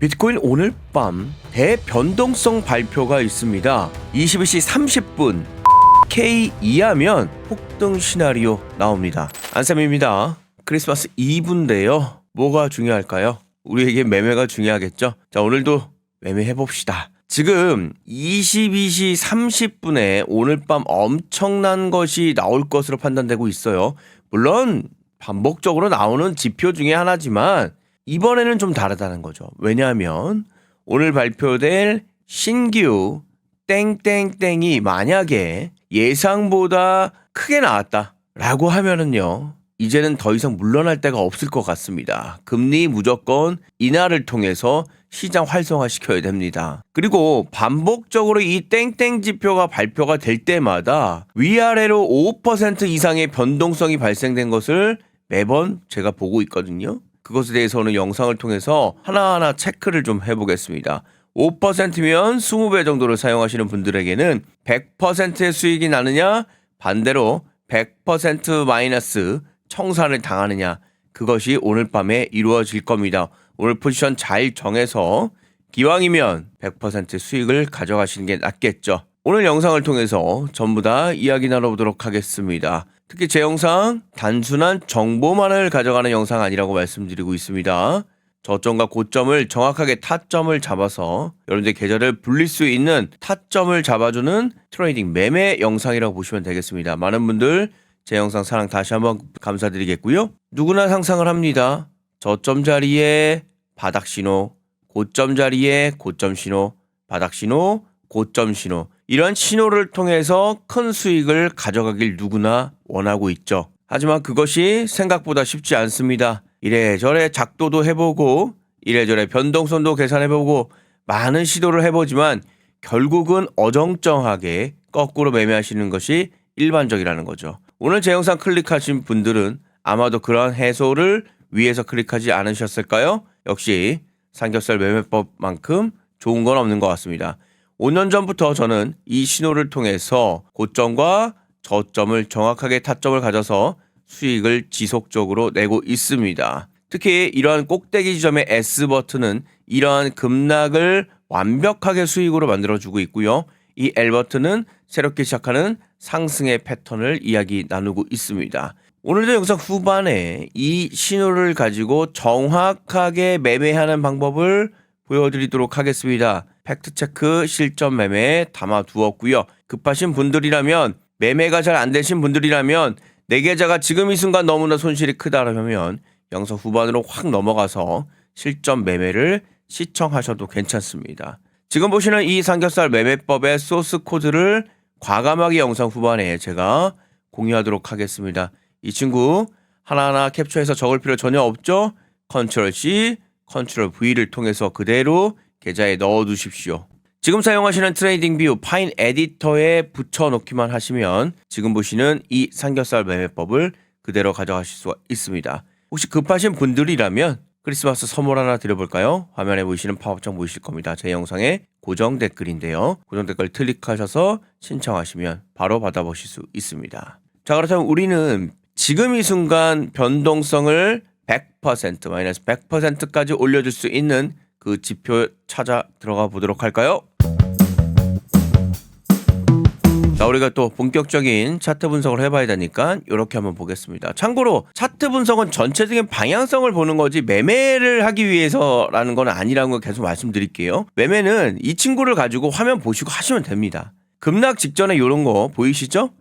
비트코인 오늘 밤 대변동성 발표가 있습니다. 22시 30분 K 이하면 폭등 시나리오 나옵니다. 안쌤입니다. 크리스마스 이브인데요. 뭐가 중요할까요? 우리에게 매매가 중요하겠죠? 자, 오늘도 매매해봅시다. 지금 22시 30분에 오늘 밤 엄청난 것이 나올 것으로 판단되고 있어요. 물론 반복적으로 나오는 지표 중에 하나지만 이번에는 좀 다르다는 거죠. 왜냐하면 오늘 발표될 신규 땡땡땡이 만약에 예상보다 크게 나왔다라고 하면은요, 이제는 더 이상 물러날 데가 없을 것 같습니다. 금리 무조건 인하를 통해서 시장 활성화시켜야 됩니다. 그리고 반복적으로 이 땡땡 지표가 발표가 될 때마다 위아래로 5% 이상의 변동성이 발생된 것을 매번 제가 보고 있거든요. 그것에 대해서는 영상을 통해서 하나하나 체크를 좀 해보겠습니다. 5%면 20배 정도를 사용하시는 분들에게는 100%의 수익이 나느냐, 반대로 100% 마이너스 청산을 당하느냐, 그것이 오늘 밤에 이루어질 겁니다. 오늘 포지션 잘 정해서 기왕이면 100% 수익을 가져가시는 게 낫겠죠. 오늘 영상을 통해서 전부 다 이야기 나눠보도록 하겠습니다. 특히 제 영상 단순한 정보만을 가져가는 영상 아니라고 말씀드리고 있습니다. 저점과 고점을 정확하게 타점을 잡아서 여러분들 계좌를 불릴 수 있는 타점을 잡아주는 트레이딩 매매 영상이라고 보시면 되겠습니다. 많은 분들 제 영상 사랑 다시 한번 감사드리겠고요. 누구나 상상을 합니다. 저점 자리에 바닥 신호, 고점 자리에 고점 신호, 바닥 신호, 고점 신호, 이런 신호를 통해서 큰 수익을 가져가길 누구나 원하고 있죠. 하지만 그것이 생각보다 쉽지 않습니다. 이래저래 작도도 해보고 이래저래 변동성도 계산해보고 많은 시도를 해보지만 결국은 어정쩡하게 거꾸로 매매하시는 것이 일반적이라는 거죠. 오늘 제 영상 클릭하신 분들은 아마도 그러한 해소를 위해서 클릭하지 않으셨을까요? 역시 삼겹살 매매법만큼 좋은 건 없는 것 같습니다. 5년 전부터 저는 이 신호를 통해서 고점과 저점을 정확하게 타점을 가져서 수익을 지속적으로 내고 있습니다. 특히 이러한 꼭대기 지점의 S버튼은 이러한 급락을 완벽하게 수익으로 만들어주고 있고요. 이 L버튼은 새롭게 시작하는 상승의 패턴을 이야기 나누고 있습니다. 오늘도 영상 후반에 이 신호를 가지고 정확하게 매매하는 방법을 보여드리도록 하겠습니다. 팩트체크 실전 매매에 담아두었고요. 급하신 분들이라면, 매매가 잘 안 되신 분들이라면, 내 계좌가 지금 이 순간 너무나 손실이 크다라면 영상 후반으로 확 넘어가서 실전 매매를 시청하셔도 괜찮습니다. 지금 보시는 이 삼겹살 매매법의 소스 코드를 과감하게 영상 후반에 제가 공유하도록 하겠습니다. 이 친구 하나하나 캡처해서 적을 필요 전혀 없죠? 컨트롤 C, 컨트롤 V를 통해서 그대로 계좌에 넣어 두십시오. 지금 사용하시는 트레이딩 뷰 파인 에디터에 붙여놓기만 하시면 지금 보시는 이 삼겹살 매매법을 그대로 가져가실 수가 있습니다. 혹시 급하신 분들이라면 크리스마스 선물 하나 드려볼까요? 화면에 보이시는 팝업창 보이실 겁니다. 제 영상의 고정 댓글인데요. 고정 댓글 클릭하셔서 신청하시면 바로 받아보실 수 있습니다. 자, 그렇다면 우리는 지금 이 순간 변동성을 100% 마이너스 100%까지 올려줄 수 있는 그 지표 찾아 들어가 보도록 할까요? 자, 우리가 또 본격적인 차트 분석을 해봐야 되니까 이렇게 한번 보겠습니다. 참고로 차트 분석은 전체적인 방향성을 보는 거지 매매를 하기 위해서라는 건 아니라는 걸 계속 말씀드릴게요. 매매는 이 친구를 가지고 화면 보시고 하시면 됩니다. 급락 직전에 이런 거 보이시죠?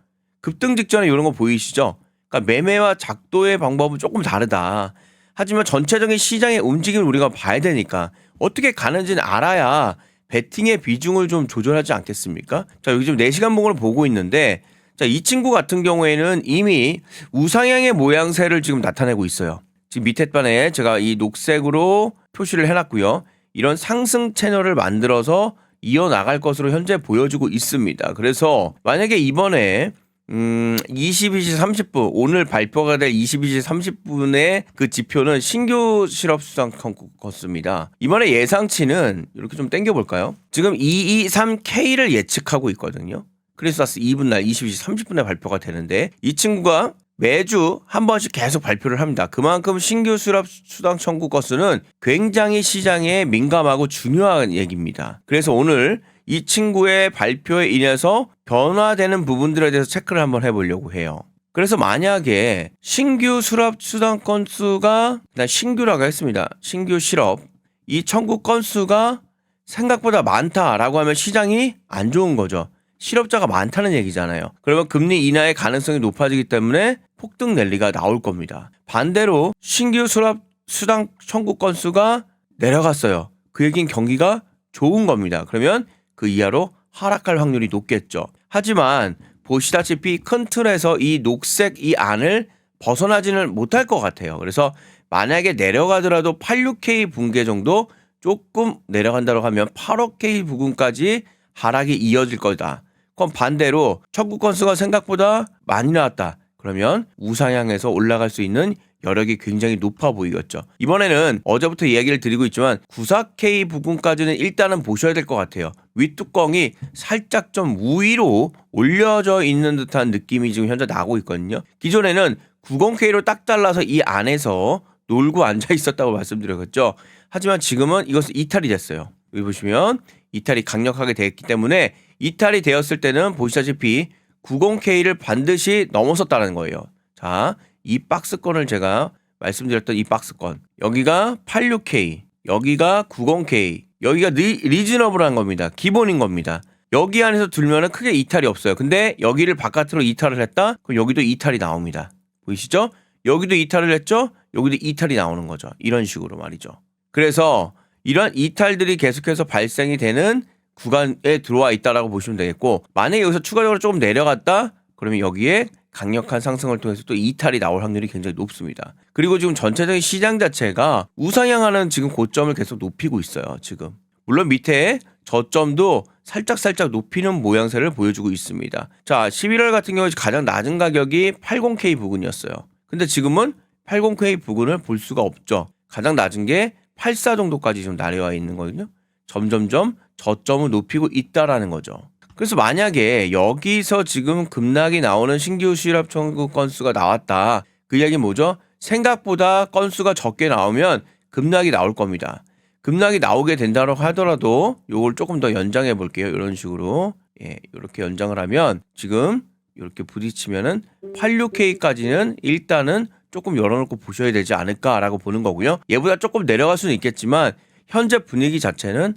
급등 직전에 이런 거 보이시죠? 그러니까 매매와 작도의 방법은 조금 다르다. 하지만 전체적인 시장의 움직임을 우리가 봐야 되니까 어떻게 가는지는 알아야 베팅의 비중을 좀 조절하지 않겠습니까? 자, 여기 지금 4시간 봉을 보고 있는데, 자, 이 친구 같은 경우에는 이미 우상향의 모양새를 지금 나타내고 있어요. 지금 밑에 반에 제가 이 녹색으로 표시를 해놨고요. 이런 상승 채널을 만들어서 이어나갈 것으로 현재 보여주고 있습니다. 그래서 만약에 이번에 22시 30분 오늘 발표가 될 22시 30분의 그 지표는 신규 실업 수상 컸습니다. 이번에 예상치는 이렇게 좀 당겨볼까요? 지금 223K를 예측하고 있거든요. 크리스마스 이브 날 22시 30분에 발표가 되는데 이 친구가 매주 한 번씩 계속 발표를 합니다. 그만큼 신규 수당 청구 건수는 굉장히 시장에 민감하고 중요한 얘기입니다. 그래서 오늘 이 친구의 발표에 인해서 변화되는 부분들에 대해서 체크를 한번 해보려고 해요. 그래서 만약에 신규 수당 건수가 신규라고 했습니다. 신규 실업 이 청구 건수가 생각보다 많다라고 하면 시장이 안 좋은 거죠. 실업자가 많다는 얘기잖아요. 그러면 금리 인하의 가능성이 높아지기 때문에 폭등 랠리가 나올 겁니다. 반대로 신규 수당 청구 건수가 내려갔어요. 그 얘기는 경기가 좋은 겁니다. 그러면 그 이하로 하락할 확률이 높겠죠. 하지만 보시다시피 큰 틀에서 이 녹색 이 안을 벗어나지는 못할 것 같아요. 그래서 만약에 내려가더라도 86K 붕괴 정도 조금 내려간다고 하면 8억K 부근까지 하락이 이어질 거다. 그럼 반대로 청구 건수가 생각보다 많이 나왔다. 그러면 우상향해서 올라갈 수 있는 여력이 굉장히 높아 보이겠죠. 이번에는 어제부터 이야기를 드리고 있지만 94K 부근까지는 일단은 보셔야 될 것 같아요. 윗뚜껑이 살짝 좀 우위로 올려져 있는 듯한 느낌이 지금 현재 나고 있거든요. 기존에는 90K로 딱 잘라서 이 안에서 놀고 앉아 있었다고 말씀드렸죠. 하지만 지금은 이것은 이탈이 됐어요. 여기 보시면 이탈이 강력하게 됐기 때문에 이탈이 되었을 때는 보시다시피 90K를 반드시 넘어섰다는 거예요. 자, 이 박스권을 제가 말씀드렸던 이 박스권. 여기가 86K, 여기가 90K, 여기가 리즈너블한 겁니다. 기본인 겁니다. 여기 안에서 들면은 크게 이탈이 없어요. 근데 여기를 바깥으로 이탈을 했다? 그럼 여기도 이탈이 나옵니다. 보이시죠? 여기도 이탈을 했죠? 여기도 이탈이 나오는 거죠. 이런 식으로 말이죠. 그래서 이런 이탈들이 계속해서 발생이 되는 구간에 들어와 있다라고 보시면 되겠고, 만약에 여기서 추가적으로 조금 내려갔다? 그러면 여기에 강력한 상승을 통해서 또 이탈이 나올 확률이 굉장히 높습니다. 그리고 지금 전체적인 시장 자체가 우상향하는 지금 고점을 계속 높이고 있어요. 지금 물론 밑에 저점도 살짝 높이는 모양새를 보여주고 있습니다. 자, 11월 같은 경우에 가장 낮은 가격이 80K 부근이었어요. 근데 지금은 80K 부근을 볼 수가 없죠. 가장 낮은 게 84 정도까지 좀 내려와 있는 거거든요. 점점점 저점을 높이고 있다라는 거죠. 그래서 만약에 여기서 지금 급락이 나오는 신규 실업 청구 건수가 나왔다. 그 이야기는 뭐죠? 생각보다 건수가 적게 나오면 급락이 나올 겁니다. 급락이 나오게 된다고 하더라도 요걸 조금 더 연장해 볼게요. 이런 식으로. 예, 이렇게 연장을 하면 지금 이렇게 부딪히면은 86K까지는 일단은 조금 열어놓고 보셔야 되지 않을까라고 보는 거고요. 얘보다 조금 내려갈 수는 있겠지만 현재 분위기 자체는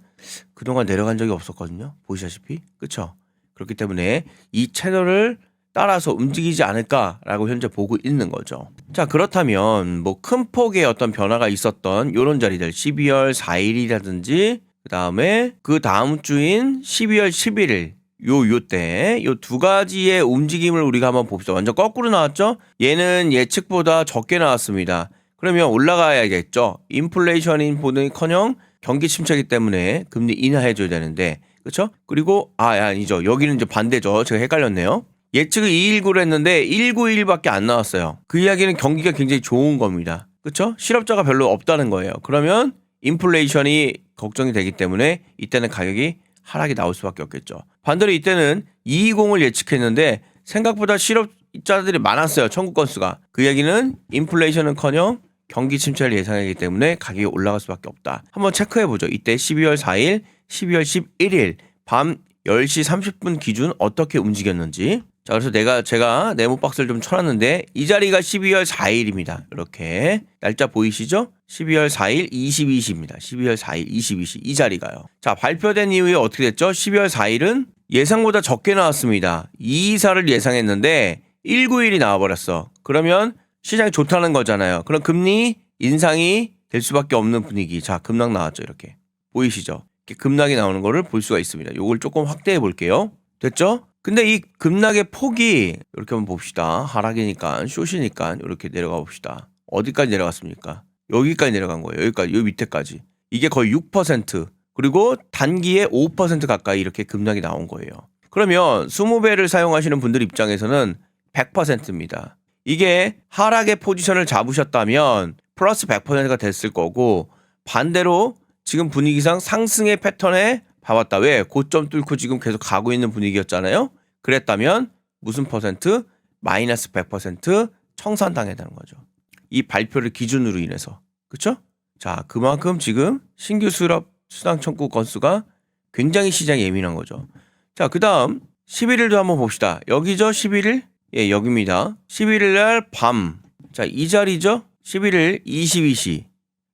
그동안 내려간 적이 없었거든요. 보시다시피. 그렇죠? 그렇기 때문에 이 채널을 따라서 움직이지 않을까라고 현재 보고 있는 거죠. 자, 그렇다면 뭐 큰 폭의 어떤 변화가 있었던 이런 자리들 12월 4일이라든지 그다음에 그 다음 주인 12월 11일 요때 요 두 가지의 움직임을 우리가 한번 봅시다. 완전 거꾸로 나왔죠? 얘는 예측보다 적게 나왔습니다. 그러면 올라가야겠죠. 인플레이션인 보는커녕 경기 침체이기 때문에 금리 인하해줘야 되는데, 그렇죠? 그리고 아니죠. 여기는 이제 반대죠. 제가 헷갈렸네요. 예측을 219로 했는데 191밖에 안 나왔어요. 그 이야기는 경기가 굉장히 좋은 겁니다. 그렇죠? 실업자가 별로 없다는 거예요. 그러면 인플레이션이 걱정이 되기 때문에 이때는 가격이 하락이 나올 수밖에 없겠죠. 반대로 이때는 220을 예측했는데 생각보다 실업자들이 많았어요. 청구 건수가. 그 이야기는 인플레이션은커녕 경기 침체를 예상하기 때문에 가격이 올라갈 수밖에 없다. 한번 체크해보죠. 이때 12월 4일, 12월 11일 밤 10시 30분 기준 어떻게 움직였는지. 자, 그래서 제가 네모박스를 좀 쳐놨는데 이 자리가 12월 4일입니다. 이렇게 날짜 보이시죠? 12월 4일 22시입니다. 12월 4일 22시 이 자리가요. 자, 발표된 이후에 어떻게 됐죠? 12월 4일은 예상보다 적게 나왔습니다. 224를 예상했는데 191이 나와버렸어. 그러면 시장이 좋다는 거잖아요. 그럼 금리 인상이 될 수밖에 없는 분위기. 자, 급락 나왔죠. 이렇게 보이시죠? 이렇게 급락이 나오는 거를 볼 수가 있습니다. 요걸 조금 확대해 볼게요. 됐죠? 근데 이 급락의 폭이 이렇게 한번 봅시다. 하락이니까 숏이니까 이렇게 내려가 봅시다. 어디까지 내려갔습니까? 여기까지 내려간 거예요. 여기까지, 여기 밑에까지. 이게 거의 6% 그리고 단기에 5% 가까이 이렇게 급락이 나온 거예요. 그러면 20배를 사용하시는 분들 입장에서는 100%입니다. 이게 하락의 포지션을 잡으셨다면 플러스 100%가 됐을 거고, 반대로 지금 분위기상 상승의 패턴에 봐봤다. 왜? 고점 뚫고 지금 계속 가고 있는 분위기였잖아요. 그랬다면 무슨 퍼센트? 마이너스 100%, 청산당했다는 거죠. 이 발표를 기준으로 인해서. 그렇죠? 자, 그만큼 지금 신규 수납 수당 청구 건수가 굉장히 시장이 예민한 거죠. 자, 그다음 11일도 한번 봅시다. 여기죠? 11일? 예, 여기입니다. 11일 날 밤. 자, 이 자리죠? 11일 22시.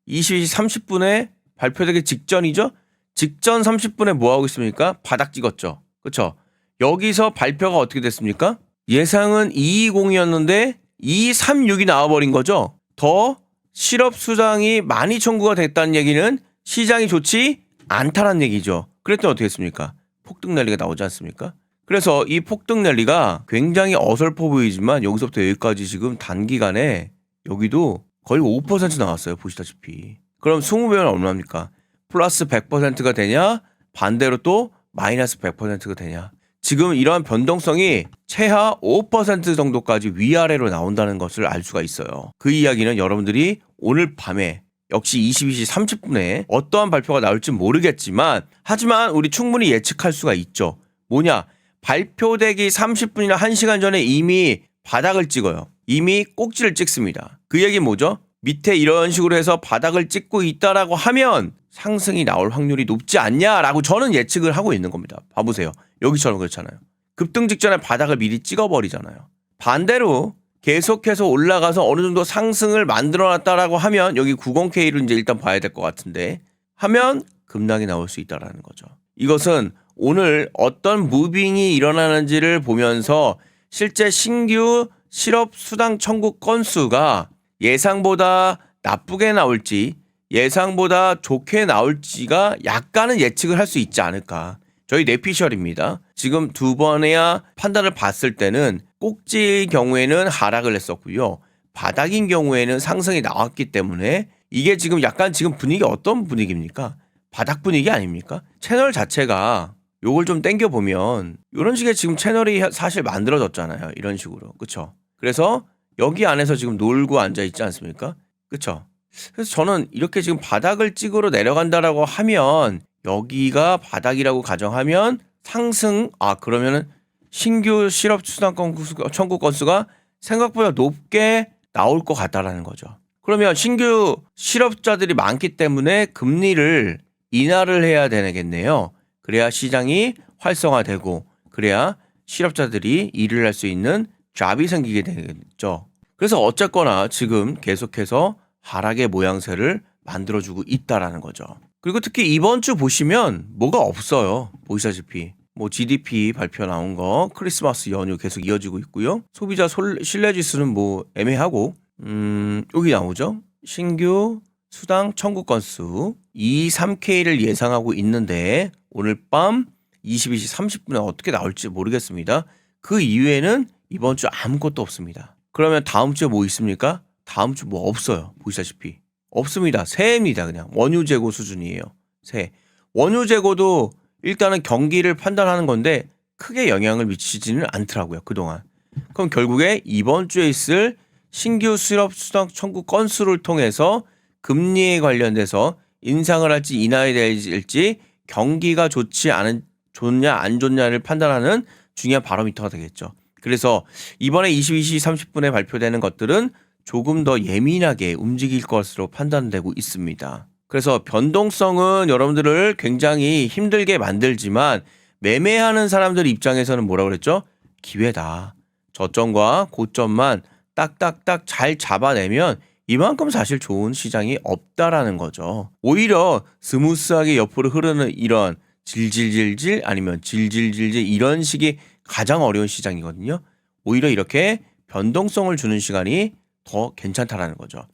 22시 30분에 발표되기 직전이죠? 직전 30분에 뭐 하고 있습니까? 바닥 찍었죠. 그렇죠? 여기서 발표가 어떻게 됐습니까? 예상은 220이었는데 236이 나와버린 거죠. 더 실업 수당이 많이 청구가 됐다는 얘기는 시장이 좋지 않다는 얘기죠. 그랬더니 어떻게 했습니까? 폭등 랠리가 나오지 않습니까? 그래서 이 폭등 랠리가 굉장히 어설퍼 보이지만 여기서부터 여기까지 지금 단기간에 여기도 거의 5% 나왔어요. 보시다시피. 그럼 20배는 얼마입니까? 플러스 100%가 되냐? 반대로 또 마이너스 100%가 되냐? 지금 이러한 변동성이 최하 5% 정도까지 위아래로 나온다는 것을 알 수가 있어요. 그 이야기는 여러분들이 오늘 밤에 역시 22시 30분에 어떠한 발표가 나올지 모르겠지만 하지만 우리 충분히 예측할 수가 있죠. 뭐냐? 발표되기 30분이나 1시간 전에 이미 바닥을 찍어요. 이미 꼭지를 찍습니다. 그 얘기는 뭐죠? 밑에 이런 식으로 해서 바닥을 찍고 있다라고 하면 상승이 나올 확률이 높지 않냐라고 저는 예측을 하고 있는 겁니다. 봐보세요. 여기처럼 그렇잖아요. 급등 직전에 바닥을 미리 찍어버리잖아요. 반대로 계속해서 올라가서 어느 정도 상승을 만들어놨다라고 하면 여기 90K를 이제 일단 봐야 될 것 같은데 하면 급락이 나올 수 있다라는 거죠. 이것은 오늘 어떤 무빙이 일어나는지를 보면서 실제 신규 실업 수당 청구 건수가 예상보다 나쁘게 나올지 예상보다 좋게 나올지가 약간은 예측을 할 수 있지 않을까. 저희 뇌피셜입니다. 지금 두 번이야 판단을 봤을 때는 꼭지의 경우에는 하락을 했었고요. 바닥인 경우에는 상승이 나왔기 때문에 이게 지금 약간 지금 분위기 어떤 분위기입니까? 바닥 분위기 아닙니까? 채널 자체가 요걸 좀 땡겨보면 이런 식의 지금 채널이 사실 만들어졌잖아요. 이런 식으로. 그쵸? 그래서 여기 안에서 지금 놀고 앉아있지 않습니까? 그쵸? 그래서 저는 이렇게 지금 바닥을 찍으러 내려간다라고 하면 여기가 바닥이라고 가정하면 상승, 그러면은 신규 실업 수당 청구 건수가 생각보다 높게 나올 것 같다라는 거죠. 그러면 신규 실업자들이 많기 때문에 금리를 인하를 해야 되겠네요. 그래야 시장이 활성화되고 그래야 실업자들이 일을 할 수 있는 잡이 생기게 되겠죠. 그래서 어쨌거나 지금 계속해서 하락의 모양새를 만들어주고 있다라는 거죠. 그리고 특히 이번 주 보시면 뭐가 없어요. 보시다시피 뭐 GDP 발표 나온 거 크리스마스 연휴 계속 이어지고 있고요. 소비자 신뢰지수는 뭐 애매하고 여기 나오죠. 신규 수당 청구 건수 23K를 예상하고 있는데 오늘 밤 22시 30분에 어떻게 나올지 모르겠습니다. 그 이후에는 이번 주 아무것도 없습니다. 그러면 다음 주에 뭐 있습니까? 다음 주 뭐 없어요. 보시다시피 없습니다. 새해입니다. 그냥 원유 재고 수준이에요. 새해. 원유 재고도 일단은 경기를 판단하는 건데 크게 영향을 미치지는 않더라고요. 그동안. 그럼 결국에 이번 주에 있을 신규 실업 수당 청구 건수를 통해서 금리에 관련돼서 인상을 할지 인하에 될지 경기가 좋냐 안 좋냐를 판단하는 중요한 바로미터가 되겠죠. 그래서 이번에 22시 30분에 발표되는 것들은 조금 더 예민하게 움직일 것으로 판단되고 있습니다. 그래서 변동성은 여러분들을 굉장히 힘들게 만들지만 매매하는 사람들 입장에서는 뭐라고 그랬죠? 기회다. 저점과 고점만 딱딱딱 잘 잡아내면 이만큼 사실 좋은 시장이 없다라는 거죠. 오히려 스무스하게 옆으로 흐르는 이런 질질질질 아니면 질질질질 이런 식이 가장 어려운 시장이거든요. 오히려 이렇게 변동성을 주는 시간이 더 괜찮다라는 거죠.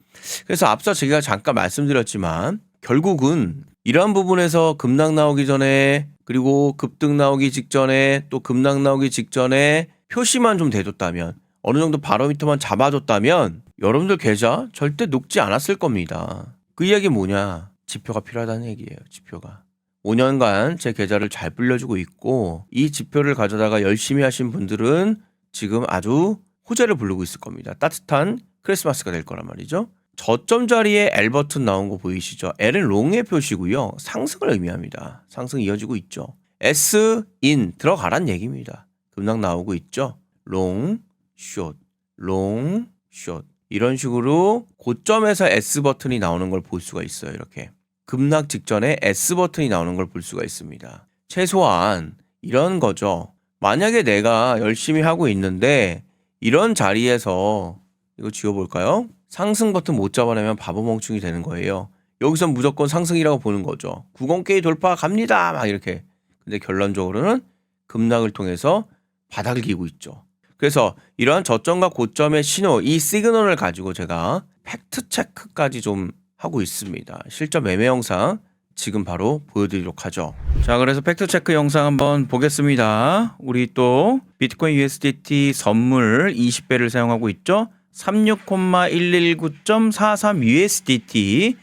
그래서 앞서 제가 잠깐 말씀드렸지만 결국은 이러한 부분에서 급락 나오기 전에 그리고 급등 나오기 직전에 또 급락 나오기 직전에 표시만 좀 대줬다면 어느 정도 바로미터만 잡아줬다면 여러분들 계좌 절대 녹지 않았을 겁니다. 그 이야기 뭐냐? 지표가 필요하다는 얘기예요. 지표가. 5년간 제 계좌를 잘 불려주고 있고 이 지표를 가져다가 열심히 하신 분들은 지금 아주 호재를 부르고 있을 겁니다. 따뜻한 크리스마스가 될 거란 말이죠. 저점 자리에 L 버튼 나온 거 보이시죠? L은 롱의 표시고요. 상승을 의미합니다. 상승 이어지고 있죠. S 인 들어가란 얘기입니다. 급락 나오고 있죠. 롱, 숏, 롱, 숏. 이런 식으로 고점에서 S 버튼이 나오는 걸 볼 수가 있어요. 이렇게 급락 직전에 S 버튼이 나오는 걸 볼 수가 있습니다. 최소한 이런 거죠. 만약에 내가 열심히 하고 있는데 이런 자리에서 이거 지워볼까요? 상승 버튼 못 잡아내면 바보 멍충이 되는 거예요. 여기서 무조건 상승이라고 보는 거죠. 90K 돌파 갑니다 막 이렇게. 근데 결론적으로는 급락을 통해서 바닥을 기고 있죠. 그래서 이러한 저점과 고점의 신호, 이 시그널을 가지고 제가 팩트 체크까지 좀 하고 있습니다. 실전 매매 영상 지금 바로 보여드리도록 하죠. 자, 그래서 팩트 체크 영상 한번 보겠습니다. 우리 또 비트코인 USDT 선물 20배를 사용하고 있죠. 36,119.43 USDT.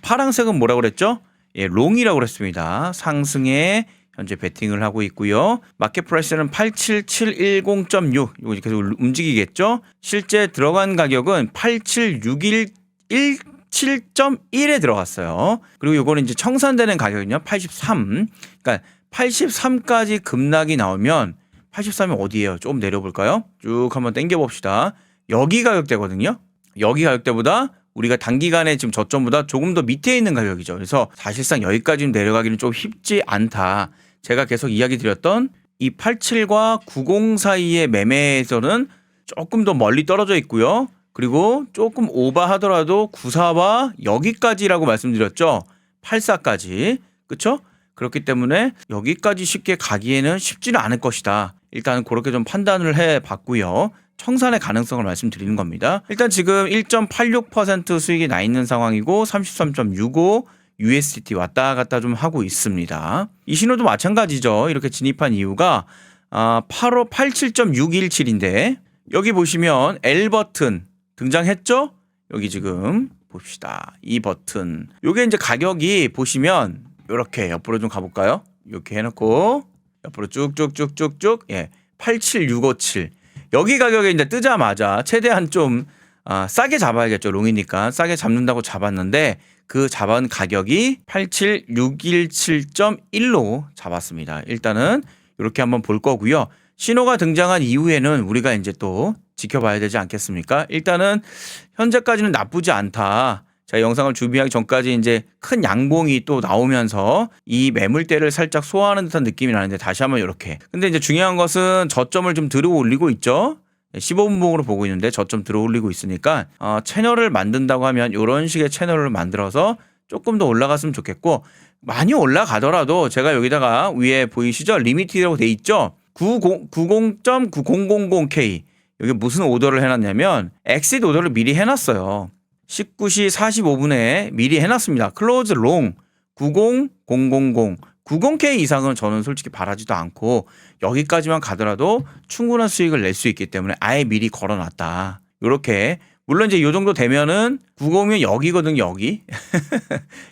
파란색은 뭐라고 그랬죠? 예, 롱이라고 그랬습니다. 상승에 현재 베팅을 하고 있고요. 마켓 프라이스는 87710.6. 이거 계속 움직이겠죠? 실제 들어간 가격은 87617.1에 들어갔어요. 그리고 요거는 이제 청산되는 가격은요. 83. 그러니까 83까지 급락이 나오면 83이 어디예요? 조금 내려볼까요? 쭉 한번 당겨 봅시다. 여기 가격대거든요. 여기 가격대보다 우리가 단기간에 지금 저점보다 조금 더 밑에 있는 가격이죠. 그래서 사실상 여기까지 내려가기는 좀 쉽지 않다. 제가 계속 이야기 드렸던 이 87과 90 사이의 매매에서는 조금 더 멀리 떨어져 있고요. 그리고 조금 오버하더라도 94와 여기까지라고 말씀드렸죠. 84까지. 그렇죠? 그렇기 때문에 여기까지 쉽게 가기에는 쉽지는 않을 것이다. 일단 그렇게 좀 판단을 해봤고요. 청산의 가능성을 말씀드리는 겁니다. 일단 지금 1.86% 수익이 나 있는 상황이고 33.65 USDT 왔다 갔다 좀 하고 있습니다. 이 신호도 마찬가지죠. 이렇게 진입한 이유가 8호 87.617인데 여기 보시면 L 버튼 등장했죠? 여기 지금 봅시다. 이 버튼. 요게 이제 가격이 보시면 이렇게 옆으로 좀 가볼까요? 이렇게 해놓고 옆으로 쭉쭉쭉쭉쭉 87657 여기 가격에 이제 뜨자마자 최대한 좀 싸게 잡아야겠죠. 롱이니까 싸게 잡는다고 잡았는데 그 잡은 가격이 87617.1로 잡았습니다. 일단은 이렇게 한번 볼 거고요. 신호가 등장한 이후에는 우리가 이제 또 지켜봐야 되지 않겠습니까? 일단은 현재까지는 나쁘지 않다. 자, 영상을 준비하기 전까지 이제 큰 양봉이 또 나오면서 이 매물대를 살짝 소화하는 듯한 느낌이 나는데 다시 한번 이렇게. 근데 이제 중요한 것은 저점을 좀 들어 올리고 있죠. 15분봉으로 보고 있는데 저점 들어 올리고 있으니까 채널을 만든다고 하면 이런 식의 채널을 만들어서 조금 더 올라갔으면 좋겠고 많이 올라가더라도 제가 여기다가 위에 보이시죠? 리미티드라고 돼 있죠? 90.9000K 여기 무슨 오더를 해놨냐면 엑시트 오더를 미리 해놨어요. 19시 45분에 미리 해놨습니다. 클로즈 롱 90000 90K 이상은 저는 솔직히 바라지도 않고 여기까지만 가더라도 충분한 수익을 낼 수 있기 때문에 아예 미리 걸어놨다. 이렇게 물론 이제 이 정도 되면은 90이면 여기거든요. 여기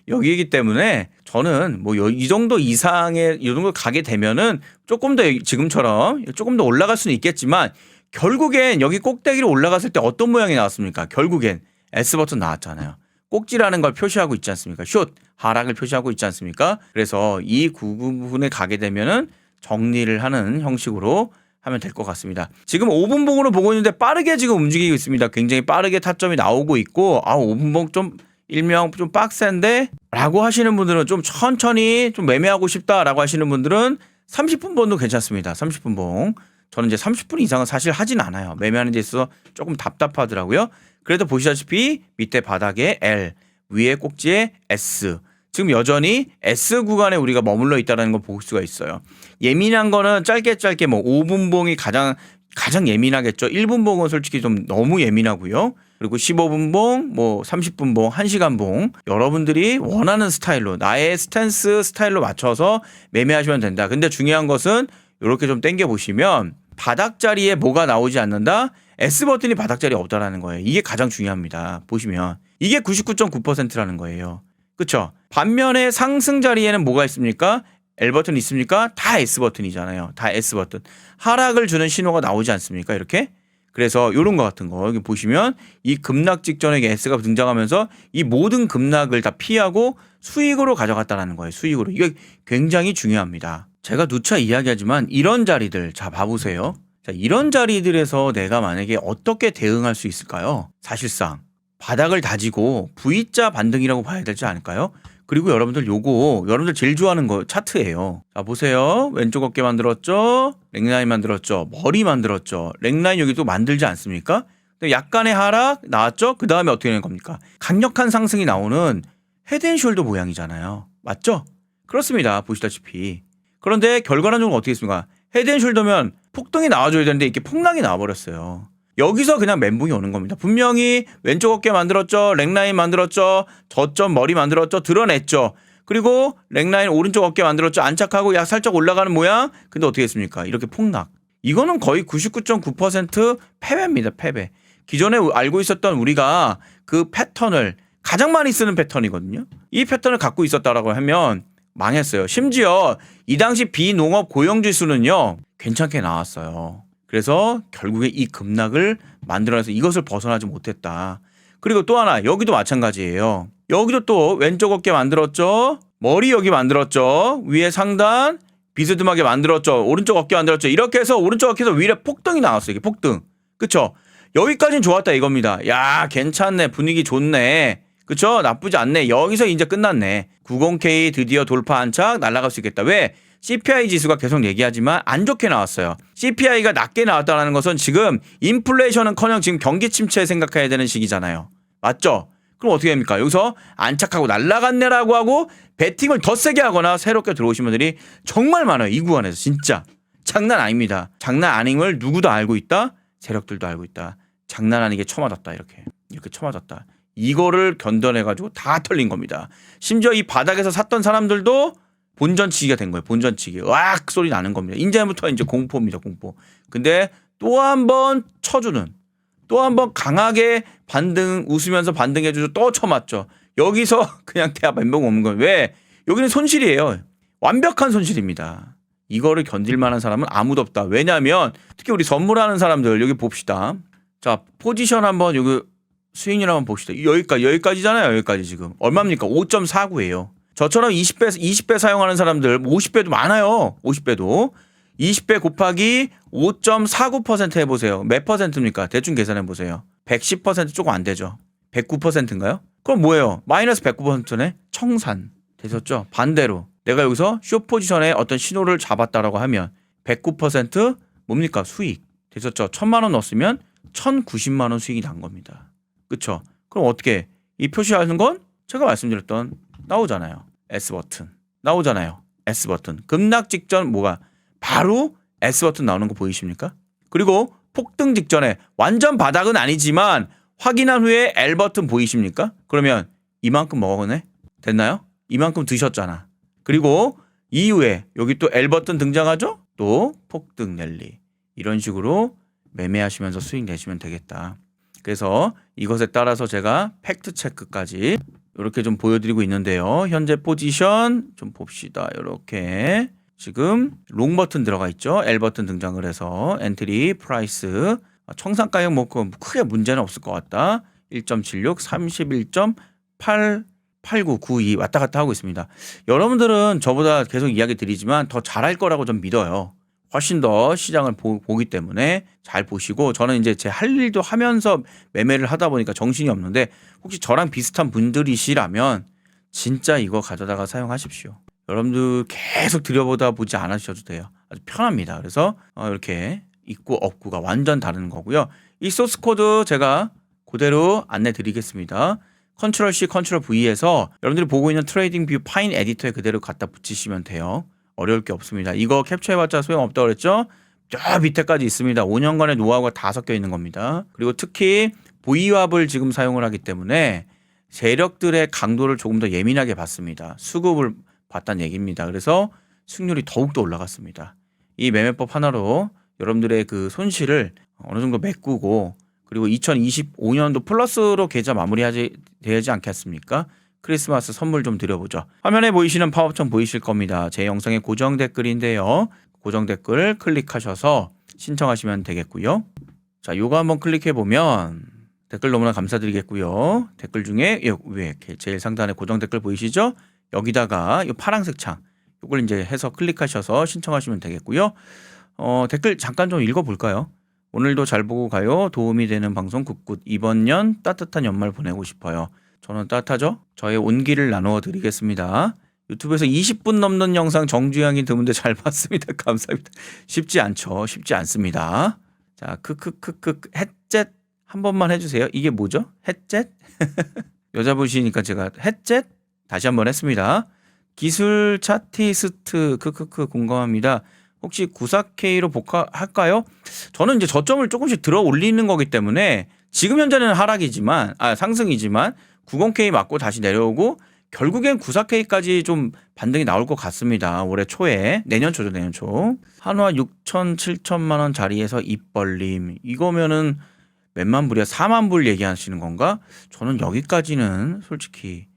여기이기 때문에 저는 뭐 이 정도 이상의 이 정도 가게 되면은 조금 더 지금처럼 조금 더 올라갈 수는 있겠지만 결국엔 여기 꼭대기로 올라갔을 때 어떤 모양이 나왔습니까? 결국엔 S 버튼 나왔잖아요. 꼭지라는 걸 표시하고 있지 않습니까? 숏 하락을 표시하고 있지 않습니까? 그래서 이 부분에 가게 되면은 정리를 하는 형식으로 하면 될 것 같습니다. 지금 5분봉으로 보고 있는데 빠르게 지금 움직이고 있습니다. 굉장히 빠르게 타점이 나오고 있고 5분봉 좀 일명 좀 빡센데 라고 하시는 분들은 좀 천천히 좀 매매하고 싶다라고 하시는 분들은 30분봉도 괜찮습니다. 30분봉. 저는 이제 30분 이상은 사실 하진 않아요. 매매하는 데 있어서 조금 답답하더라고요. 그래도 보시다시피 밑에 바닥에 L, 위에 꼭지에 S. 지금 여전히 S 구간에 우리가 머물러 있다는 걸 볼 수가 있어요. 예민한 거는 짧게 뭐 5분봉이 가장 예민하겠죠. 1분봉은 솔직히 좀 너무 예민하고요. 그리고 15분봉, 뭐 30분봉, 1시간봉 여러분들이 원하는 스타일로 나의 스탠스 스타일로 맞춰서 매매하시면 된다. 근데 중요한 것은 이렇게 좀 당겨 보시면 바닥 자리에 뭐가 나오지 않는다. S 버튼이 바닥 자리에 없다라는 거예요. 이게 가장 중요합니다. 보시면 이게 99.9%라는 거예요. 그렇죠? 반면에 상승 자리에는 뭐가 있습니까? L 버튼 있습니까? 다 S 버튼이잖아요. 다 S 버튼. 하락을 주는 신호가 나오지 않습니까? 이렇게. 그래서 이런 거 같은 거 여기 보시면 이 급락 직전에 S가 등장하면서 이 모든 급락을 다 피하고 수익으로 가져갔다는 거예요. 수익으로. 이게 굉장히 중요합니다. 제가 누차 이야기하지만 이런 자리들 자 봐보세요. 자, 이런 자리들에서 내가 만약에 어떻게 대응할 수 있을까요? 사실상 바닥을 다지고 V자 반등이라고 봐야 되지 않을까요? 그리고 여러분들 요거 여러분들 제일 좋아하는 거 차트예요. 자, 보세요. 왼쪽 어깨 만들었죠. 넥라인 만들었죠. 머리 만들었죠. 넥라인 여기 또 만들지 않습니까? 약간의 하락 나왔죠. 그 다음에 어떻게 되는 겁니까? 강력한 상승이 나오는 헤드앤숄더 모양이잖아요. 맞죠? 그렇습니다. 보시다시피. 그런데 결과론적으로 어떻게 했습니까? 헤드앤숄더면 폭등이 나와줘야 되는데 이렇게 폭락이 나와버렸어요. 여기서 그냥 멘붕이 오는 겁니다. 분명히 왼쪽 어깨 만들었죠. 넥라인 만들었죠. 저점 머리 만들었죠. 드러냈죠. 그리고 넥라인 오른쪽 어깨 만들었죠. 안착하고 약 살짝 올라가는 모양. 근데 어떻게 했습니까? 이렇게 폭락. 이거는 거의 99.9% 패배입니다. 패배. 기존에 알고 있었던 우리가 그 패턴을 가장 많이 쓰는 패턴이거든요. 이 패턴을 갖고 있었다라고 하면 망했어요. 심지어 이 당시 비농업 고용지수는요. 괜찮게 나왔어요. 그래서 결국에 이 급락을 만들어내서 이것을 벗어나지 못했다. 그리고 또 하나 여기도 마찬가지예요. 여기도 또 왼쪽 어깨 만들었죠. 머리 여기 만들었죠. 위에 상단 비스듬하게 만들었죠. 오른쪽 어깨 만들었죠. 이렇게 해서 오른쪽 어깨에서 위에 폭등이 나왔어요. 이게 폭등. 그쵸? 여기까지는 좋았다 이겁니다. 야 괜찮네. 분위기 좋네. 그쵸? 나쁘지 않네. 여기서 이제 끝났네. 90K 드디어 돌파 안착 날아갈 수 있겠다. 왜? CPI 지수가 계속 얘기하지만 안 좋게 나왔어요. CPI가 낮게 나왔다는 것은 지금 인플레이션은커녕 지금 경기 침체 생각해야 되는 시기잖아요. 맞죠? 그럼 어떻게 됩니까? 여기서 안착하고 날아갔네라고 하고 베팅을 더 세게 하거나 새롭게 들어오신 분들이 정말 많아요. 이 구간에서 진짜. 장난 아닙니다. 장난 아님을 누구도 알고 있다. 세력들도 알고 있다. 장난 아니게 쳐맞았다. 이렇게 쳐맞았다. 이거를 견뎌내가지고 다 털린 겁니다. 심지어 이 바닥에서 샀던 사람들도 본전치기가 된 거예요. 본전치기. 으악 소리 나는 겁니다. 이제부터 이제 공포입니다. 공포. 근데 또 한 번 쳐주는, 또 한 번 강하게 반등, 웃으면서 반등해주죠. 또 쳐맞죠. 여기서 그냥 대합 멘붕 오는 거예요. 왜? 여기는 손실이에요. 완벽한 손실입니다. 이거를 견딜 만한 사람은 아무도 없다. 왜냐하면 특히 우리 선물하는 사람들 여기 봅시다. 자, 포지션 한번 여기 스윙률 한번 봅시다. 여기까지잖아요. 여기까지 지금. 얼마입니까? 5.49예요. 저처럼 20배 사용하는 사람들 50배도 많아요. 50배도. 20배 곱하기 5.49% 해보세요. 몇 퍼센트입니까? 대충 계산해보세요. 110% 조금 안 되죠. 109%인가요? 그럼 뭐예요? 마이너스 109%네? 청산. 되셨죠? 반대로. 내가 여기서 숏 포지션에 어떤 신호를 잡았다라고 하면 109% 뭡니까? 수익. 되셨죠? 1,000만 원 넣었으면 1,090만 원 수익이 난 겁니다. 그쵸? 그럼 어떻게? 이 표시하는 건 제가 말씀드렸던 나오잖아요. S버튼. 나오잖아요. S버튼. 급락 직전 뭐가? 바로 S버튼 나오는 거 보이십니까? 그리고 폭등 직전에 완전 바닥은 아니지만 확인한 후에 L버튼 보이십니까? 그러면 이만큼 먹었네? 됐나요? 이만큼 드셨잖아. 그리고 이후에 여기 또 L버튼 등장하죠? 또 폭등 랠리. 이런 식으로 매매하시면서 수익 내시면 되겠다. 그래서 이것에 따라서 제가 팩트 체크까지 이렇게 좀 보여드리고 있는데요. 현재 포지션 좀 봅시다. 이렇게 지금 롱 버튼 들어가 있죠. L 버튼 등장을 해서 엔트리 프라이스 청산가격 뭐 크게 문제는 없을 것 같다. 1.76, 31.88992 왔다 갔다 하고 있습니다. 여러분들은 저보다 계속 이야기 드리지만 더 잘할 거라고 좀 믿어요. 훨씬 더 시장을 보기 때문에 잘 보시고 저는 이제 제 할 일도 하면서 매매를 하다 보니까 정신이 없는데 혹시 저랑 비슷한 분들이시라면 진짜 이거 가져다가 사용하십시오. 여러분들 계속 들여보다 보지 않으셔도 돼요. 아주 편합니다. 그래서 이렇게 있고 없고가 완전 다른 거고요. 이 소스 코드 제가 그대로 안내 드리겠습니다. 컨트롤 C, 컨트롤 V에서 여러분들이 보고 있는 트레이딩 뷰 파인 에디터에 그대로 갖다 붙이시면 돼요. 어려울 게 없습니다. 이거 캡처해봤자 소용없다고 그랬죠? 저 밑에까지 있습니다. 5년간의 노하우가 다 섞여 있는 겁니다. 그리고 특히 보이왑을 지금 사용을 하기 때문에 세력들의 강도를 조금 더 예민하게 봤습니다. 수급을 봤다는 얘기입니다. 그래서 수익률이 더욱더 올라갔습니다. 이 매매법 하나로 여러분들의 그 손실을 어느 정도 메꾸고 그리고 2025년도 플러스로 계좌 마무리되지 않겠습니까? 크리스마스 선물 좀 드려보죠. 화면에 보이시는 파업청 보이실 겁니다. 제 영상의 고정 댓글인데요. 고정 댓글 클릭하셔서 신청하시면 되겠고요. 자, 요거 한번 클릭해 보면 댓글 너무나 감사드리겠고요. 댓글 중에 위에 제일 상단에 고정 댓글 보이시죠? 여기다가 이 파란색 창 요걸 이제 해서 클릭하셔서 신청하시면 되겠고요. 댓글 잠깐 좀 읽어볼까요? 오늘도 잘 보고 가요. 도움이 되는 방송 굿굿. 이번 년 따뜻한 연말 보내고 싶어요. 저는 따뜻하죠? 저의 온기를 나누어 드리겠습니다. 유튜브에서 20분 넘는 영상 정주영이 드문데 잘 봤습니다. 감사합니다. 쉽지 않죠. 쉽지 않습니다. 자, 크크크크 햇젯 한 번만 해주세요. 이게 뭐죠? 햇젯? 여자분이시니까 제가 햇젯 다시 한번 했습니다. 기술 차티스트 크크크 공감합니다. 혹시 94K로 복합할까요? 저는 이제 저점을 조금씩 들어 올리는 거기 때문에 지금 현재는 하락이지만 상승이지만 90K 맞고 다시 내려오고 결국엔 94K까지 좀 반등이 나올 것 같습니다. 올해 초에 내년 초죠. 내년 초. 한화 6천 7천만 원 자리에서 입 벌림. 이거면은 몇만 불이야? 4만 불 얘기하시는 건가? 저는 여기까지는 솔직히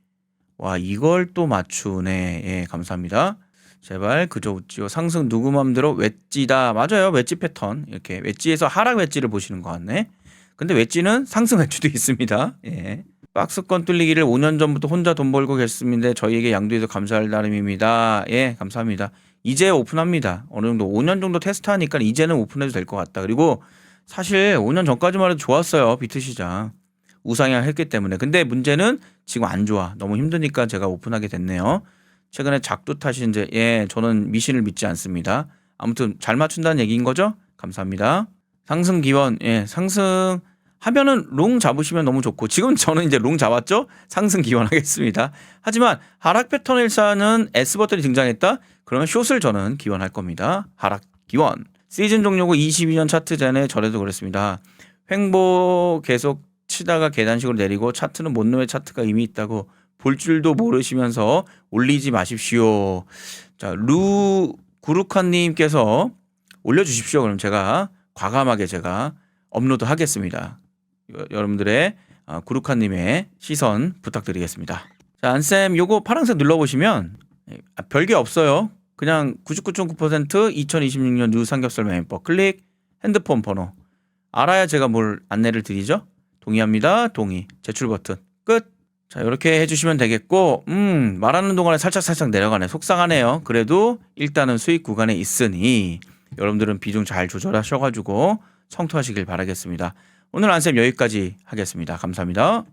와 이걸 또 맞추네. 예, 감사합니다. 제발 그저 웃지요. 상승 누구 맘대로 웨지다. 맞아요. 웨지 패턴. 이렇게 웨지에서 하락 웨지를 보시는 것 같네. 근데 웨지는 상승 웨지도 있습니다. 예. 박스권 뚫리기를 5년 전부터 혼자 돈 벌고 계셨는데 저희에게 양도해서 감사할 나름입니다. 예, 감사합니다. 이제 오픈합니다. 어느 정도 5년 정도 테스트하니까 이제는 오픈해도 될 것 같다. 그리고 사실 5년 전까지만 해도 좋았어요. 비트 시장. 우상향 했기 때문에. 근데 문제는 지금 안 좋아. 너무 힘드니까 제가 오픈하게 됐네요. 최근에 작두 탓인지 저는 미신을 믿지 않습니다. 아무튼 잘 맞춘다는 얘기인 거죠? 감사합니다. 상승 기원. 상승 하면은 롱 잡으시면 너무 좋고 지금 저는 이제 롱 잡았죠? 상승 기원하겠습니다. 하지만 하락 패턴 일사는 S버튼이 등장했다? 그러면 숏을 저는 기원할 겁니다. 하락 기원. 시즌 종료고 22년 차트 전에 전에도 그랬습니다. 횡보 계속 치다가 계단식으로 내리고 차트는 못 넘의 차트가 이미 있다고 볼 줄도 모르시면서 올리지 마십시오. 자, 구루칸님께서 올려주십시오. 그럼 제가 과감하게 제가 업로드 하겠습니다. 여러분들의 구루칸님의 시선 부탁드리겠습니다. 자, 안쌤 요거 파란색 눌러보시면 별게 없어요. 그냥 99.9% 2026년 뉴 삼겹살 메인법 클릭 핸드폰 번호 알아야 제가 뭘 안내를 드리죠. 동의합니다. 동의. 제출 버튼 끝. 자, 이렇게 해주시면 되겠고 말하는 동안에 살짝 내려가네. 속상하네요. 그래도 일단은 수익 구간에 있으니 여러분들은 비중 잘 조절하셔가지고 성투하시길 바라겠습니다. 오늘 안쌤 여기까지 하겠습니다. 감사합니다.